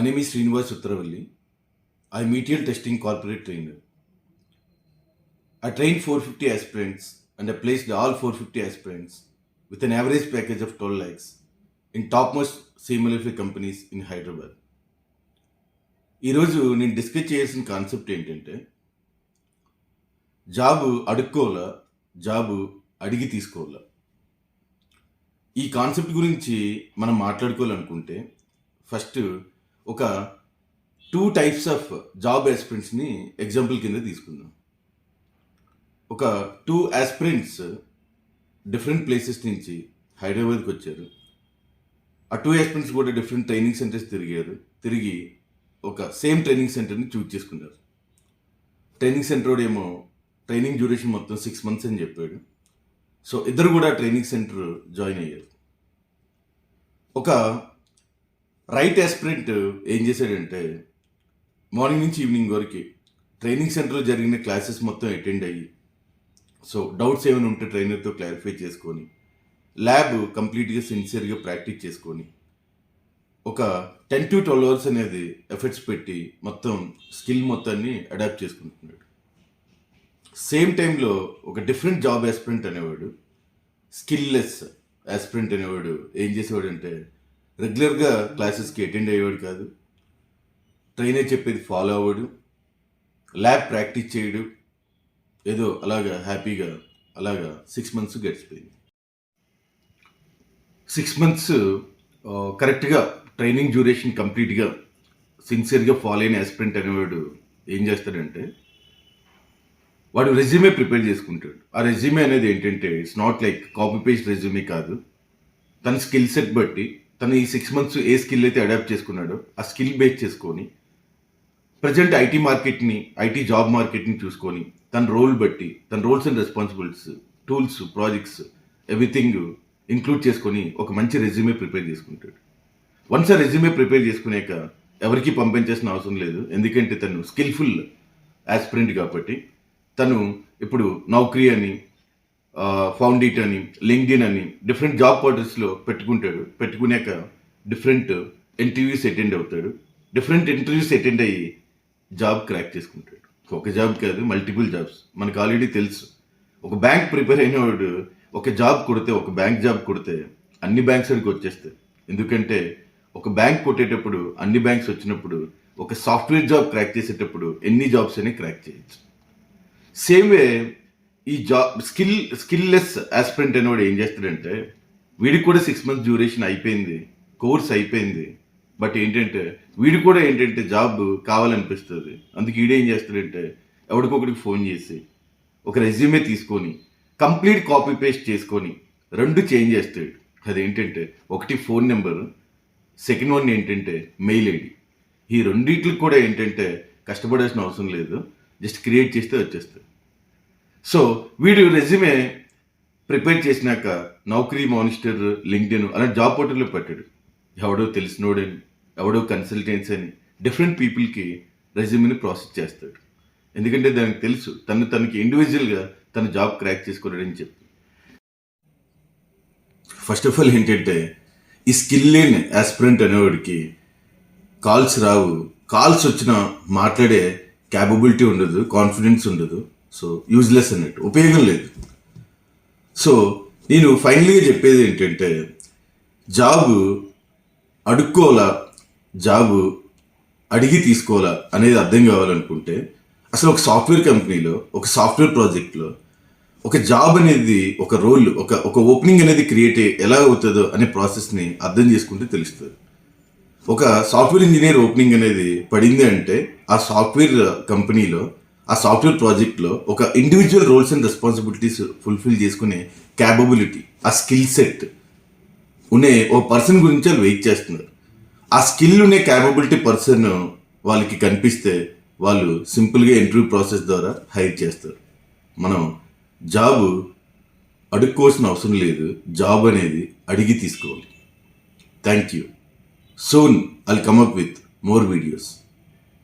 My name is Srinivas Sutravalli. I am ETL testing corporate trainer. I trained 450 aspirants and I placed all 450 aspirants with an average package of 12 lakhs in topmost CMLFA companies in Hyderabad. ఈరోజు నేను discuss చేయాల్సిన concept ఏంటంటే job అడుక్కోవాలా, job అడిగి తీసుకోవాలా. ఈ concept గురించి మనం మాట్లాడుకోవాలనుకుంటే first ఒక 2 టైప్స్ ఆఫ్ జాబ్ ఆస్పిరెంట్స్ని ఎగ్జాంపుల్ కింద తీసుకుందాం. ఒక 2 ఆస్పిరెంట్స్ డిఫరెంట్ ప్లేసెస్ నుంచి హైదరాబాద్కి వచ్చారు. ఆ 2 ఆస్పిరెంట్స్ కూడా డిఫరెంట్ ట్రైనింగ్ సెంటర్స్ తిరిగి ఒక సేమ్ ట్రైనింగ్ సెంటర్ని చూజ్ చేసుకున్నారు. ట్రైనింగ్ సెంటర్ ఏమో ట్రైనింగ్ డ్యూరేషన్ మొత్తం 6 months అని చెప్పాడు. సో ఇద్దరు కూడా ట్రైనింగ్ సెంటర్ జాయిన్ అయ్యారు. ఒక రైట్ ఆస్పిరెంట్ ఏం చేశాడంటే మార్నింగ్ నుంచి ఈవినింగ్ వరకు ట్రైనింగ్ సెంటర్లో జరిగిన క్లాసెస్ మొత్తం అటెండ్ అయ్యి, సో డౌట్స్ ఏమైనా ఉంటే ట్రైనర్తో క్లారిఫై చేసుకొని, ల్యాబ్ కంప్లీట్గా సిన్సియర్గా ప్రాక్టీస్ చేసుకొని, ఒక 10 to 12 hours అనేది ఎఫర్ట్స్ పెట్టి మొత్తం స్కిల్ మొత్తాన్ని అడాప్ట్ చేసుకుంటున్నాడు. సేమ్ టైంలో ఒక డిఫరెంట్ జాబ్ ఆస్పిరెంట్ అనేవాడు, స్కిల్లెస్ ఆస్పిరెంట్ అనేవాడు ఏం చేసేవాడు అంటే రెగ్యులర్గా క్లాసెస్కి అటెండ్ అయ్యేవాడు కాదు, ట్రైనర్ చెప్పేది ఫాలో అవ్వడు, ల్యాబ్ ప్రాక్టీస్ చేయడు, ఏదో అలాగా హ్యాపీగా అలాగా 6 months గడిచిపోయింది. 6 months కరెక్ట్గా ట్రైనింగ్ డ్యూరేషన్ కంప్లీట్గా సిన్సియర్గా ఫాలో అయిన ఆస్పిరెంట్ అనేవాడు ఏం చేస్తాడంటే వాడు రెజ్యూమే ప్రిపేర్ చేసుకుంటాడు. ఆ రెజ్యూమే అనేది ఏంటంటే it's not like copy paste resume కాదు. తన స్కిల్ సెట్ బట్టి తను ఈ 6 months ఏ స్కిల్ అయితే అడాప్ట్ చేసుకున్నాడో ఆ స్కిల్ బేస్ చేసుకొని ప్రజెంట్ ఐటీ జాబ్ మార్కెట్ని చూసుకొని తన రోల్ బట్టి తన roles and responsibilities, tools, projects everything include చేసుకొని ఒక మంచి రెజ్యూమే ప్రిపేర్ చేసుకుంటాడు. వన్స్ ఆ రెజ్యూమే ప్రిపేర్ చేసుకునేక ఎవరికి పంపించాల్సిన అవసరం లేదు, ఎందుకంటే తను స్కిల్ఫుల్ ఆస్పిరెంట్ కాబట్టి. తను ఇప్పుడు నౌకరీ అని, ఫౌండిట్ అని, లింక్డ్ఇన్ అని డిఫరెంట్ జాబ్ పోర్టల్స్లో పెట్టుకునేక డిఫరెంట్ ఇంటర్వ్యూస్ అటెండ్ అవుతాడు. డిఫరెంట్ ఇంటర్వ్యూస్ అటెండ్ అయ్యి జాబ్ క్రాక్ చేసుకుంటాడు. ఒక జాబ్ కాదు, మల్టిపుల్ జాబ్స్. మనకు ఆల్రెడీ తెలుసు, ఒక బ్యాంక్ ప్రిపేర్ అయినవాడు ఒక జాబ్ కొడితే, ఒక బ్యాంక్ జాబ్ కొడితే అన్ని బ్యాంక్స్ అడిగి వచ్చేస్తాయి. ఎందుకంటే ఒక బ్యాంక్ కొట్టేటప్పుడు అన్ని బ్యాంక్స్ వచ్చినప్పుడు ఒక సాఫ్ట్వేర్ జాబ్ క్రాక్ చేసేటప్పుడు ఎన్ని జాబ్స్ అయినా క్రాక్ చేయొచ్చు. సేమ్ వే ఈ జాబ్ స్కిల్లెస్ ఆస్పిరెంట్ అనేవాడు ఏం చేస్తాడంటే వీడికి కూడా 6 months డ్యూరేషన్ అయిపోయింది, కోర్స్ అయిపోయింది, బట్ వీడు కూడా జాబ్ కావాలనిపిస్తుంది. అందుకు వీడేం చేస్తాడంటే ఎవరికొకరికి ఫోన్ చేసి ఒక రెజ్యూమే తీసుకొని కంప్లీట్ కాపీ పేస్ట్ చేసుకొని 2 చేంజ్ చేస్తాడు. అదేంటంటే ఒకటి phone number, second one mail ID. ఈ రెండిట్లకు కూడా కష్టపడాల్సిన అవసరం లేదు, జస్ట్ క్రియేట్ చేస్తే వచ్చేస్తుంది. సో వీడు రెజ్యూమే ప్రిపేర్ చేసినాక నౌకరీ, మానిస్టర్, లింక్డ్ఇన్ అలా జాబ్ పోర్టల్లో పెట్టాడు. ఎవడో తెలిసినోడని, ఎవడో కన్సల్టెన్సీ అని డిఫరెంట్ పీపుల్కి రెజ్యూమేని ప్రాసెస్ చేస్తాడు. ఎందుకంటే దానికి తెలుసు తనకి ఇండివిజువల్గా తన జాబ్ క్రాక్ చేసుకోలేడని చెప్పి. ఫస్ట్ ఆఫ్ ఆల్ ఈ స్కిల్ లేని ఆస్పిరెంట్ అనేవాడికి కాల్స్ రావు. కాల్స్ వచ్చినా మాట్లాడే క్యాపబిలిటీ ఉండదు, కాన్ఫిడెన్స్ ఉండదు. సో యూజ్లెస్ అన్నట్టు, ఉపయోగం లేదు. సో నేను ఫైనల్గా చెప్పేది జాబు అడుక్కోవాలా, జాబు అడిగి తీసుకోవాలా అనేది అర్థం కావాలనుకుంటే అసలు ఒక సాఫ్ట్వేర్ కంపెనీలో, ఒక సాఫ్ట్వేర్ ప్రాజెక్ట్లో ఒక జాబ్ అనేది, ఒక రోల్, ఒక ఓపెనింగ్ అనేది క్రియేట్ ఎలా అవుతుందో అనే ప్రాసెస్ని అర్థం చేసుకుంటే తెలుస్తుంది. ఒక సాఫ్ట్వేర్ ఇంజనీర్ ఓపెనింగ్ అనేది పడింది అంటే ఆ సాఫ్ట్వేర్ కంపెనీలో, ఆ సాఫ్ట్వేర్ ప్రాజెక్ట్లో ఒక individual roles and responsibilities fulfil చేసుకునే క్యాపబిలిటీ, ఆ స్కిల్ సెట్ ఉనే ఓ పర్సన్ గురించి వాళ్ళు వెయిట్ చేస్తున్నారు. ఆ స్కిల్ ఉండే క్యాపబిలిటీ పర్సన్ వాళ్ళకి కనిపిస్తే వాళ్ళు సింపుల్గా ఇంటర్వ్యూ ప్రాసెస్ ద్వారా హైర్ చేస్తారు. మనం జాబ్ అడుక్కోవాల్సిన అవసరం లేదు, జాబ్ అనేది అడిగి తీసుకోవాలి. Thank you. Soon I'll come up with more videos.